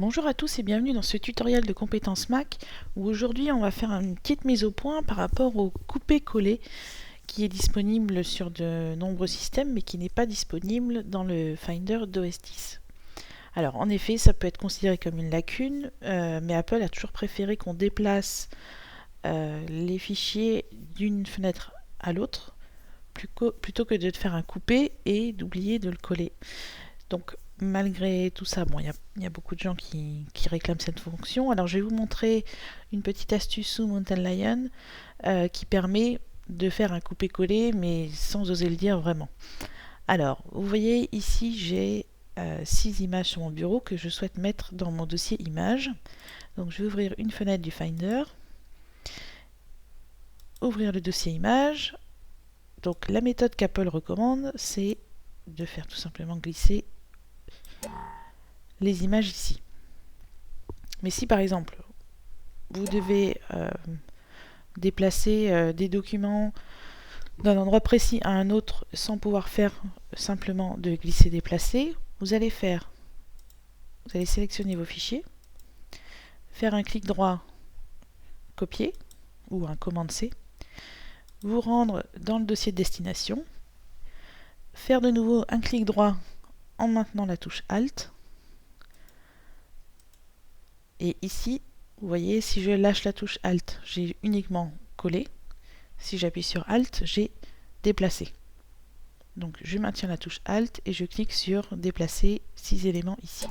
Bonjour à tous et bienvenue dans ce tutoriel de compétences Mac où aujourd'hui on va faire une petite mise au point par rapport au couper-coller qui est disponible sur de nombreux systèmes mais qui n'est pas disponible dans le Finder d'OS X. Alors en effet ça peut être considéré comme une lacune mais Apple a toujours préféré qu'on déplace les fichiers d'une fenêtre à l'autre plutôt que de faire un couper et d'oublier de le coller. Donc malgré tout ça, bon, il y a beaucoup de gens qui réclament cette fonction. Alors je vais vous montrer une petite astuce sous Mountain Lion qui permet de faire un coupé-coller mais sans oser le dire vraiment. Alors vous voyez ici j'ai 6 images sur mon bureau que je souhaite mettre dans mon dossier images. Donc je vais ouvrir une fenêtre du Finder, ouvrir le dossier images. Donc la méthode qu'Apple recommande, c'est de faire tout simplement glisser les images ici. Mais si par exemple vous devez déplacer des documents d'un endroit précis à un autre sans pouvoir faire simplement de glisser déplacer, vous allez sélectionner vos fichiers, faire un clic droit copier ou un commande C, vous rendre dans le dossier de destination, faire de nouveau un clic droit en maintenant la touche Alt. Et ici, vous voyez, si je lâche la touche Alt, j'ai uniquement collé. Si j'appuie sur Alt, j'ai déplacé. Donc je maintiens la touche Alt et je clique sur déplacer 6 éléments ici.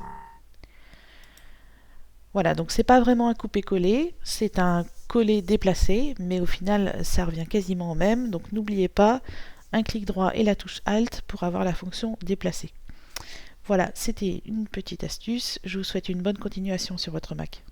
Voilà, donc c'est pas vraiment un couper-coller, c'est un coller-déplacer, mais au final ça revient quasiment au même. Donc n'oubliez pas, un clic droit et la touche Alt pour avoir la fonction déplacer. Voilà, c'était une petite astuce. Je vous souhaite une bonne continuation sur votre Mac.